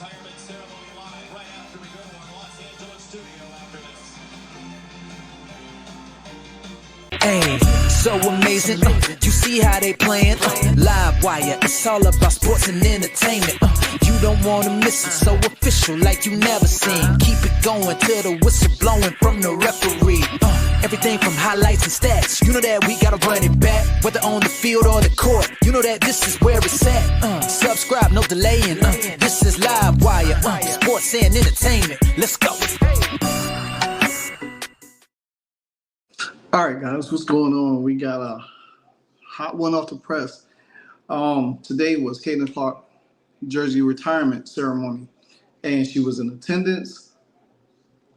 retirement ceremony live right after we go to our Los Angeles studio after this. Hey, so amazing. You see how they playing? Live wire, it's all about sports and entertainment. You don't want to miss it, so official like you never seen. Keep it going till the whistle blowing from the referee. Everything from highlights and stats. You know that we gotta run it back, whether on the field or the court. You know that this is where it's at. Subscribe, no delaying. This is Live Wire, sports and entertainment. Let's go. All right, guys, what's going on? We got a hot one off the press. Today was Caitlin Clark jersey retirement ceremony, and she was in attendance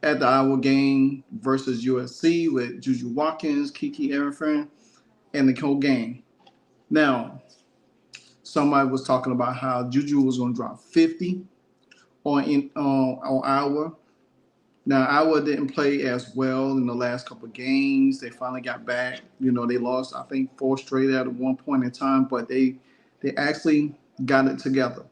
at the Iowa game versus USC with Juju Watkins, Kiki Aaron, and the whole game. Now, somebody was talking about how Juju was going to drop 50 on Iowa. Now, Iowa didn't play as well in the last couple of games. They finally got back. You know, they lost, I think, 4 straight at one point in time, but they actually got it together.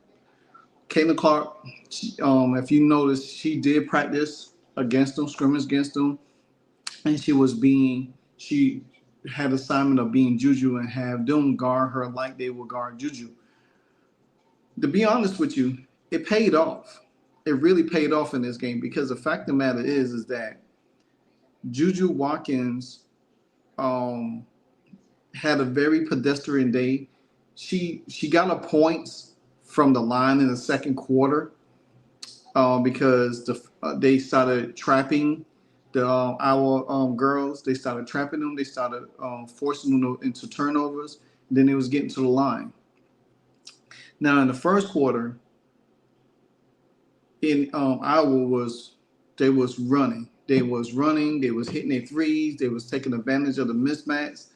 Caitlin Clark, if you notice, she did practice against them, scrimmage against them, and she had assignment of being Juju and have them guard her like they would guard Juju. To be honest with you, it paid off. It really paid off in this game because the fact of the matter is that Juju Watkins had a very pedestrian day. She got her points from the line in the second quarter because they started trapping the Iowa girls. They started trapping them. They started forcing them into turnovers. Then they was getting to the line. Now in the first quarter, in Iowa was running. They was hitting their threes. They was taking advantage of the mismatch.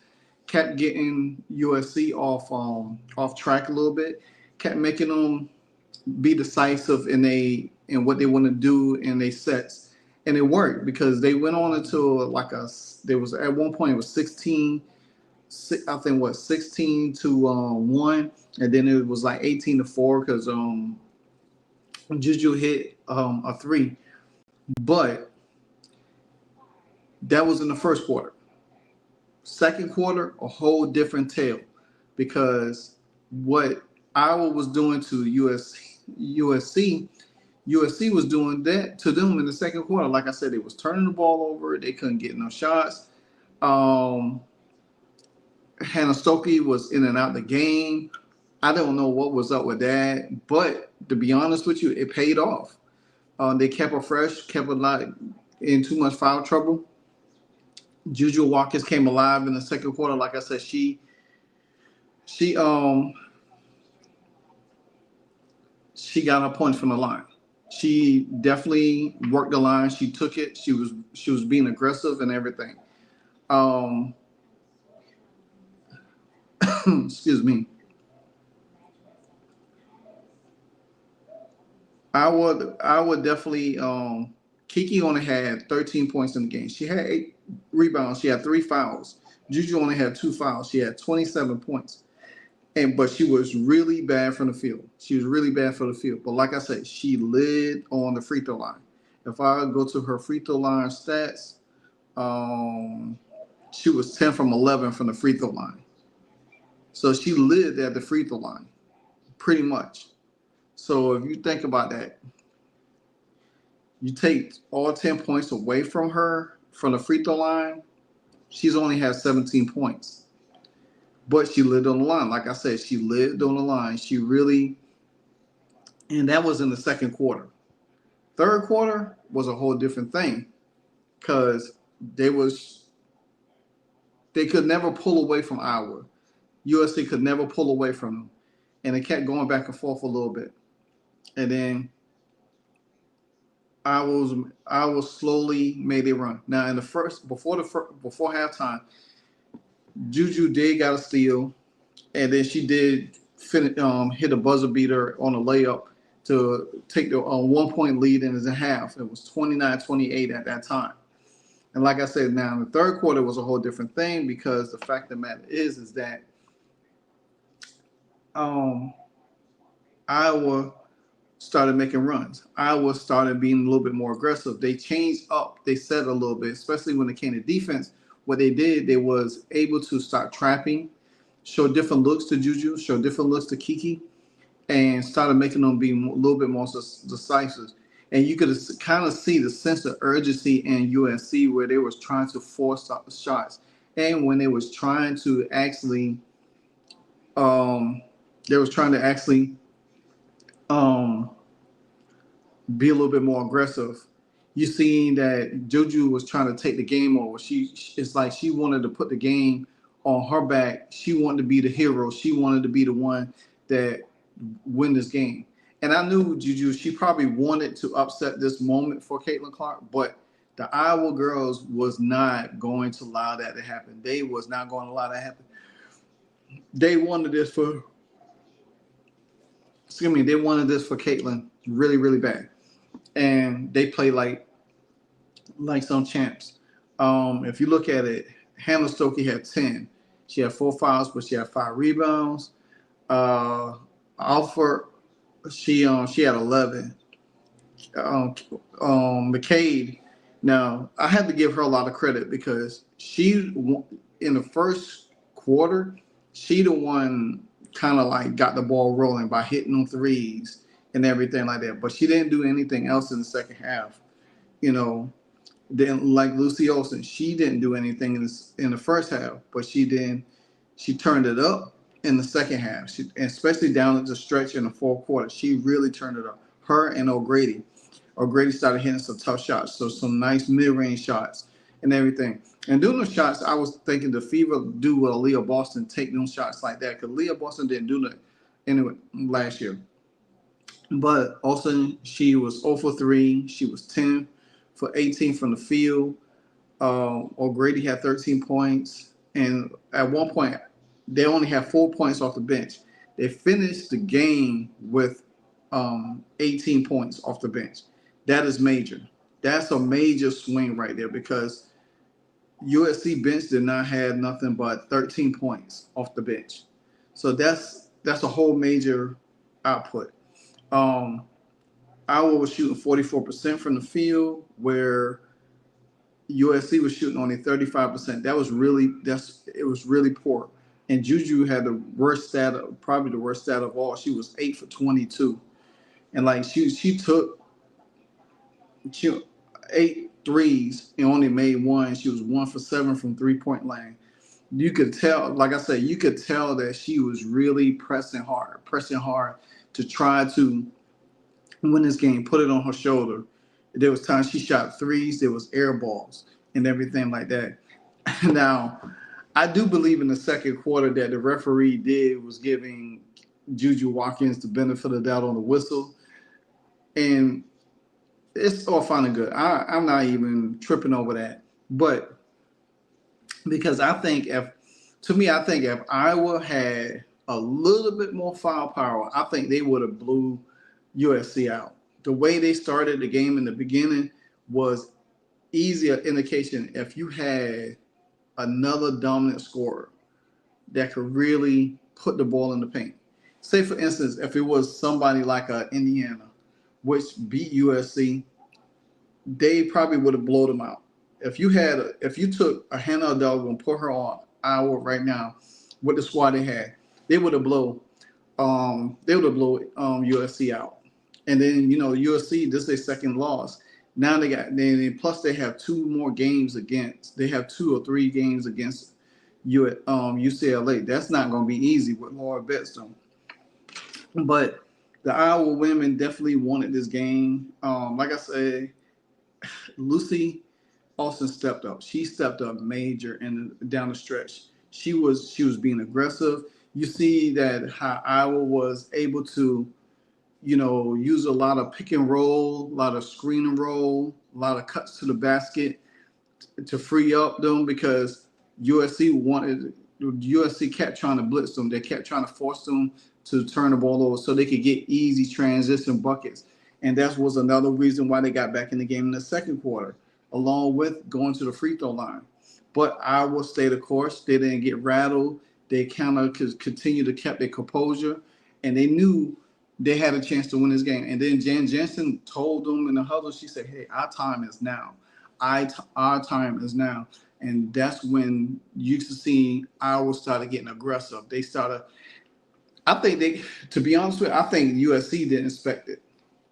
Kept getting USC off track a little bit. Kept making them be decisive in what they want to do in their sets, and it worked because they went on into there was at one point it was 16 to 1, and then it was like 18-4 because Juju hit a 3, but that was in the first quarter. Second quarter, a whole different tale because what Iowa was doing to USC was doing that to them in the second quarter. Like I said, they was turning the ball over. They couldn't get no shots. Hannah Stokey was in and out the game. I don't know what was up with that, but to be honest with you, it paid off. They kept her fresh, kept her not in too much foul trouble. Juju Watkins came alive in the second quarter. Like I said, she got her points from the line. She definitely worked the line. She took it. She was being aggressive and everything. Excuse me. I would definitely Kiki only had 13 points in the game. She had 8 rebounds. She had 3 fouls. Juju only had 2 fouls. She had 27 points. But she was really bad from the field. But like I said, she led on the free throw line. If I go to her free throw line stats, she was 10 from 11 from the free throw line. So she led at the free throw line, pretty much. So if you think about that, you take all 10 points away from her from the free throw line, she's only had 17 points. But she lived on the line. Like I said, she lived on the line. She really, and that was in the second quarter. Third quarter was a whole different thing because they could never pull away from Iowa. USC could never pull away from them. And it kept going back and forth a little bit. And then Iowa slowly made a run. Now in the before halftime, Juju did got a steal, and then she did hit a buzzer beater on a layup to take the 1-point lead in the half. It was 29-28 at that time. And like I said, now in the third quarter was a whole different thing because the fact of the matter is that Iowa started making runs. Iowa started being a little bit more aggressive. They changed up, they set a little bit, especially when it came to defense. What they did, they was able to start trapping, show different looks to Juju, show different looks to Kiki, and started making them be a little bit more decisive. And you could kind of see the sense of urgency in USC where they was trying to force out the shots, and when they was trying to actually, um, they was trying to actually um, be a little bit more aggressive. You seen that Juju was trying to take the game over. It's like she wanted to put the game on her back. She wanted to be the hero. She wanted to be the one that win this game. And I knew Juju, she probably wanted to upset this moment for Caitlin Clark, but the Iowa girls was not going to allow that to happen. They was not going to allow that to happen. They wanted this for, they wanted this for Caitlin really, really bad. And they play like some champs. If you look at it, Hannah Stokey had 10. She had 4 fouls, but she had 5 rebounds. Alford, she had 11. McCade, now I had to give her a lot of credit because she, in the first quarter, she the one kind of like got the ball rolling by hitting them threes and everything like that. But she didn't do anything else in the second half. Then like Lucy Olson, she didn't do anything in the first half, but she turned it up in the second half. Especially down at the stretch in the fourth quarter, she really turned it up. Her and O'Grady. O'Grady started hitting some tough shots, so some nice mid-range shots and everything. And doing those shots, I was thinking the Fever do with Leah Boston, take them shots like that, because Leah Boston didn't do that anyway last year. But also, she was 0 for 3. She was 10 for 18 from the field. O'Grady had 13 points. And at one point, they only had 4 points off the bench. They finished the game with 18 points off the bench. That is major. That's a major swing right there because USC bench did not have nothing but 13 points off the bench. So that's a whole major output. Iowa was shooting 44% from the field, where USC was shooting only 35%. It was really poor. And Juju had the worst stat, probably the worst stat of all. She was 8 for 22, and like she took 8 threes and only made 1. She was 1 for 7 from 3-point line. You could tell, like I said, you could tell that she was really pressing hard to try to win this game, put it on her shoulder. There was times she shot threes, there was air balls and everything like that. Now, I do believe in the second quarter that the referee was giving Juju Watkins the benefit of the doubt on the whistle. And it's all fine and good. I'm not even tripping over that. But because I think if Iowa had a little bit more firepower, I think they would have blew USC out. The way they started the game in the beginning was easier indication if you had another dominant scorer that could really put the ball in the paint. Say, for instance, if it was somebody like Indiana, which beat USC, they probably would have blown them out. If you took a Hannah Adele and put her on Iowa right now with the squad they had, they would have blown USC out. And then USC, this is their second loss. Now plus they have 2 more games against. They have 2 or 3 games against UCLA. That's not going to be easy with Laura Bedstone. But the Iowa women definitely wanted this game. Like I said, Lucy Olson stepped up. She stepped up major down the stretch. She was being aggressive. You see that how Iowa was able to, use a lot of pick and roll, a lot of screen and roll, a lot of cuts to the basket to free up them, because USC kept trying to blitz them. They kept trying to force them to turn the ball over so they could get easy transition buckets. And that was another reason why they got back in the game in the second quarter, along with going to the free throw line. But Iowa stayed the course. They didn't get rattled. They kind of continued to keep their composure. And they knew they had a chance to win this game. And then Jan Jensen told them in the huddle, she said, "Hey, our time is now. Our time is now." And that's when you used to see Iowa started getting aggressive. They started. I think to be honest with you, I think USC didn't expect it.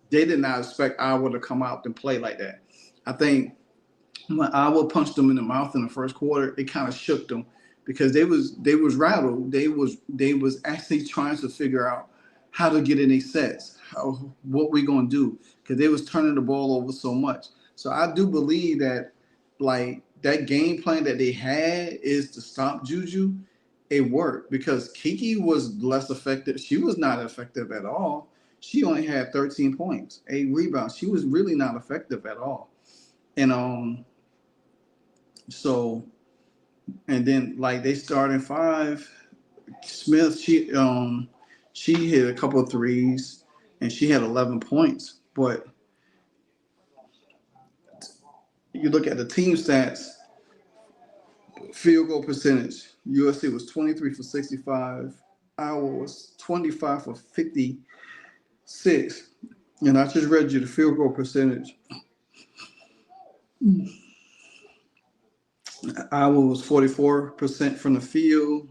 They did not expect Iowa to come out and play like that. I think when Iowa punched them in the mouth in the first quarter, it kind of shook them because they was rattled. They was actually trying to figure out how to get in these sets, what we gonna do, because they was turning the ball over so much. So I do believe that like that game plan that they had is to stop Juju. It worked because Kiki was less effective. She was not effective at all. She only had 13 points, 8 rebounds. She was really not effective at all. And so, and then like they started five. Smith, she hit a couple of threes, and she had 11 points. But you look at the team stats, field goal percentage. USC was 23 for 65. Iowa was 25 for 56. And I just read you the field goal percentage. Iowa was 44% from the field.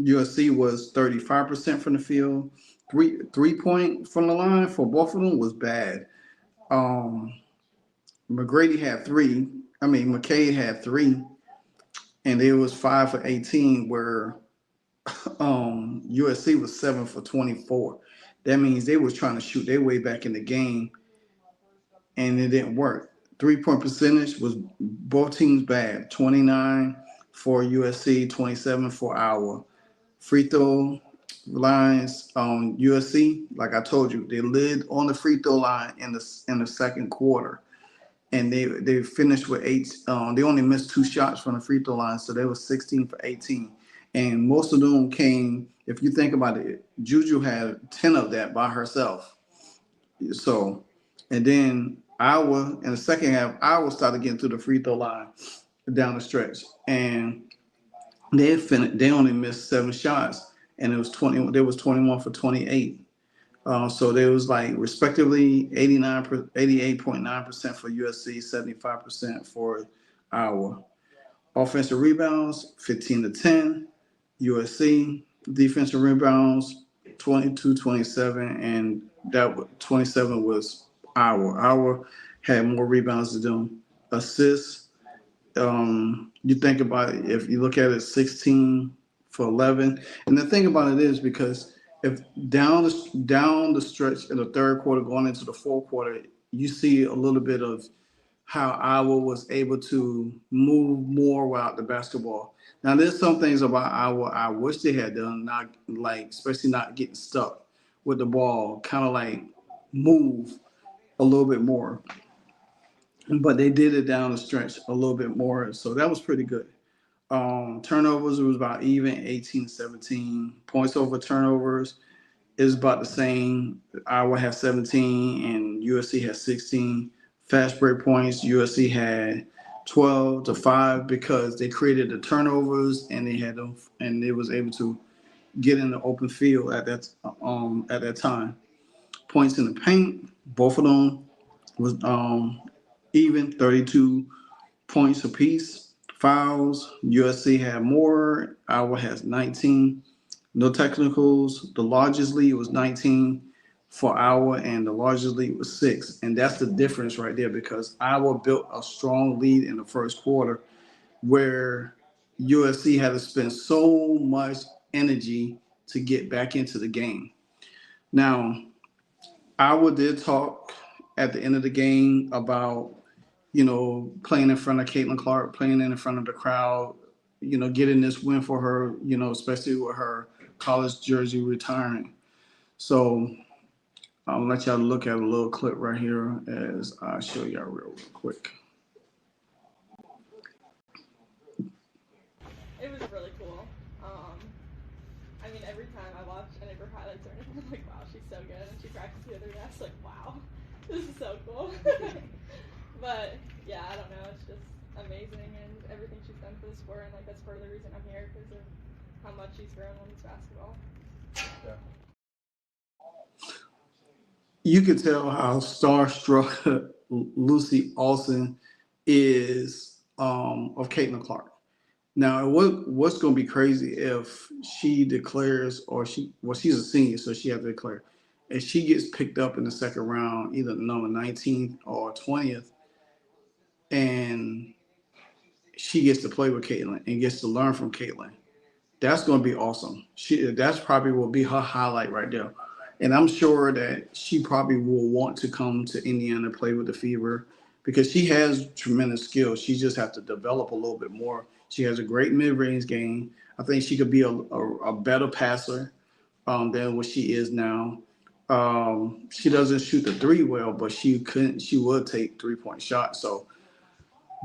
USC was 35% from the field. Three-point from the line for both of them was bad. McGrady had three. I mean, McKay had three, and it was 5 for 18. Where USC was 7 for 24. That means they was trying to shoot their way back in the game, and it didn't work. 3-point percentage was both teams bad. 29 for USC, 27 for Iowa. Free throw lines on USC, like I told you, they led on the free throw line in the second quarter, and they finished with 8. They only missed 2 shots from the free throw line, so they were 16 for 18, and most of them came. If you think about it, Juju had 10 of that by herself. So, and then Iowa in the second half, Iowa started getting to the free throw line down the stretch, and they only missed 7 shots, and it was 20. There was 21 for 28. So there was like respectively 88.9% for USC, 75% for Iowa. Offensive rebounds 15 to 10, USC. Defensive rebounds 22-27, and that 27 was Iowa. Iowa had more rebounds than them. Assists. You think about it, if you look at it, 16 for 11. And the thing about it is because if down the stretch in the third quarter going into the fourth quarter, you see a little bit of how Iowa was able to move more without the basketball. Now, there's some things about Iowa I wish they had done, not like especially not getting stuck with the ball, kind of like move a little bit more. But they did it down the stretch a little bit more, so that was pretty good. Turnovers was about even, 18-17. Points over turnovers is about the same. Iowa has 17 and USC has 16. Fast break points, USC had 12 to 5 because they created the turnovers and they had them, and they was able to get in the open field at that time. Points in the paint, both of them was even, 32 points apiece. Fouls, USC had more. Iowa has 19. No technicals. The largest lead was 19 for Iowa, and the largest lead was 6. And that's the difference right there because Iowa built a strong lead in the first quarter where USC had to spend so much energy to get back into the game. Now, Iowa did talk at the end of the game about, playing in front of Caitlin Clark, playing in front of the crowd, getting this win for her, especially with her college jersey retiring. So I'll let y'all look at a little clip right here as I show y'all real quick. It was really cool. I mean, every time I watch any of her highlights or anything, I'm like, wow, she's so good. And she practiced the other day, I was like, wow, this is so cool. But yeah, I don't know, it's just amazing and everything she's done for the sport, and like that's part of the reason I'm here because of how much she's grown women's basketball. you could tell how starstruck Lucy Olson is of Caitlin Clark. Now, what's going to be crazy if she declares, or she's a senior, so she has to declare, if she gets picked up in the second round, either number 19th or 20th, and she gets to play with Caitlin and gets to learn from Caitlin. That's going to be awesome. That's probably will be her highlight right there. And I'm sure that she probably will want to come to Indiana play with the Fever because she has tremendous skill. She just has to develop a little bit more. She has a great mid-range game. I think she could be a better passer than what she is now. She doesn't shoot the three well, but she would take 3-point shots. So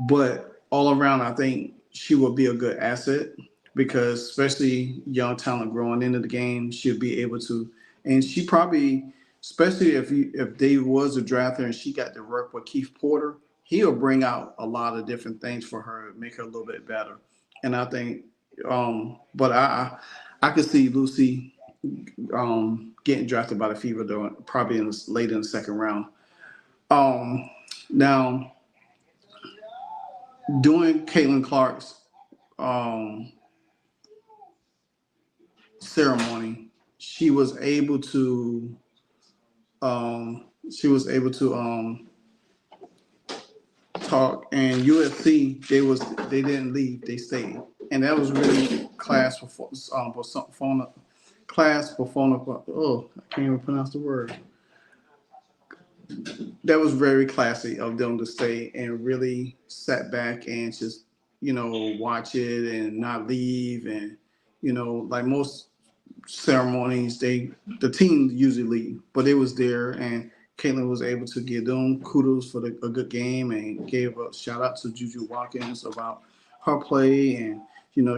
but all around, I think she will be a good asset because, especially young talent growing into the game, she'll be able to. And she probably, especially if Dave was a drafter and she got to work with Keith Porter, he'll bring out a lot of different things for her, make her a little bit better. And I think, but I could see Lucy getting drafted by the Fever though, probably late in the second round. Now during Caitlin Clark's um, ceremony, she was able to talk, and USC they didn't leave, they stayed, and that was really class performance. Oh, I can't even pronounce the word. That was very classy of them to stay and really sat back and just watch it and not leave, and like most ceremonies the team usually leave, but it was there, and Caitlin was able to give them kudos for a good game and gave a shout out to Juju Watkins about her play, and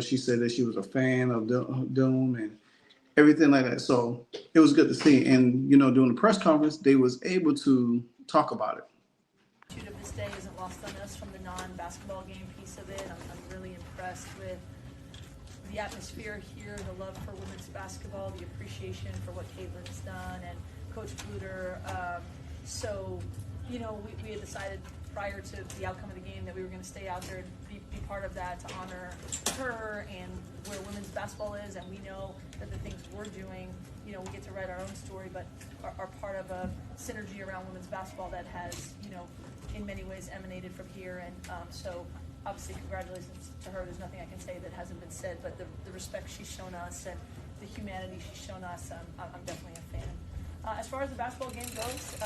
she said that she was a fan of them and everything like that. So it was good to see. And during the press conference, they was able to talk about it. Of this day isn't lost on us from the non-basketball game piece of it. I'm really impressed with the atmosphere here, the love for women's basketball, the appreciation for what Caitlin's done, and Coach Bluter. So, we had decided prior to the outcome of the game that we were going to stay out there and be part of that to honor her and where women's basketball is. And we know that the things we're doing, we get to write our own story, but are part of a synergy around women's basketball that has, in many ways emanated from here. And so obviously congratulations to her. There's nothing I can say that hasn't been said, but the respect she's shown us and the humanity she's shown us, I'm definitely a fan. As far as the basketball game goes,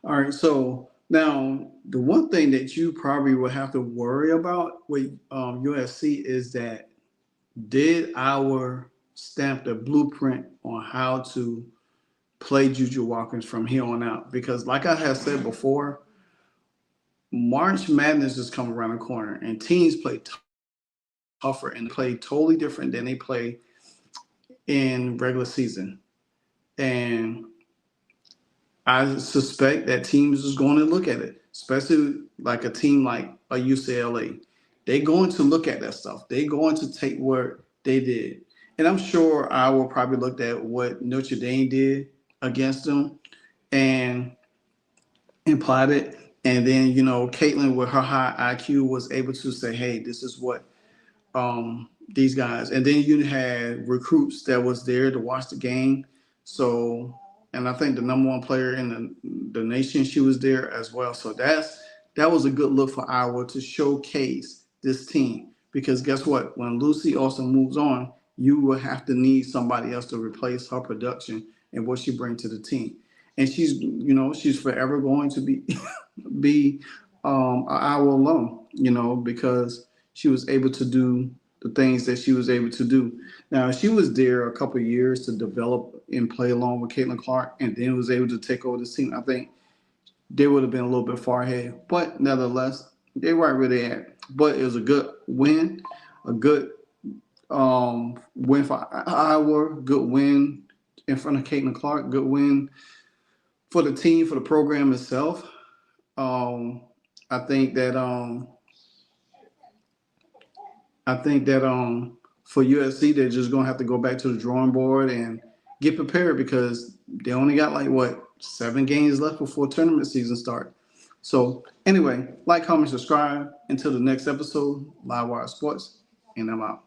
All right, so now the one thing that you probably will have to worry about with USC is that did our stamp the blueprint on how to play Juju Watkins from here on out? Because like I have said before, March Madness is coming around the corner, and teams play tougher and play totally different than they play in regular season. And I suspect that teams is going to look at it, especially like a team like a UCLA. They're going to look at that stuff. They're going to take what they did. And I'm sure I will probably look at what Notre Dame did against them and applied it. And then, Caitlin with her high IQ was able to say, hey, this is what these guys. And then you had recruits that was there to watch the game. So, and I think the number one player in the nation, she was there as well. So that was a good look for Iowa to showcase this team. Because guess what? When Lucy also moves on, you will have to need somebody else to replace her production and what she brings to the team. And she's forever going to be an Iowa alum, because she was able to do the things that she was able to do. Now, she was there a couple of years to develop and play along with Caitlin Clark, and then was able to take over this team. I think they would have been a little bit far ahead, but nevertheless, they weren't really at. But it was a good win, a good win for Iowa, good win in front of Caitlin Clark, good win for the team, for the program itself. I think that for USC, they're just gonna have to go back to the drawing board and get prepared because they only got like, what, 7 games left before tournament season start. So anyway, like, comment, subscribe. Until the next episode, Live Wire Sports, and I'm out.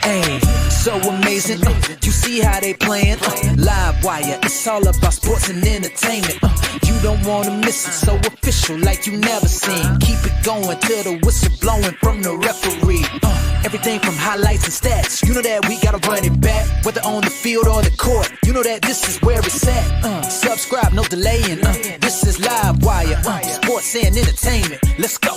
Hey, so amazing. You see how they playing? Live Wire, it's all about sports and entertainment. You don't wanna miss it, so official like you never seen. Keep it going till the whistle blowing from the referee. Everything from highlights and stats, you know that we gotta run it back. Whether on the field or the court, you know that this is where it's at. Subscribe, no delaying. This is Live Wire, sports and entertainment. Let's go.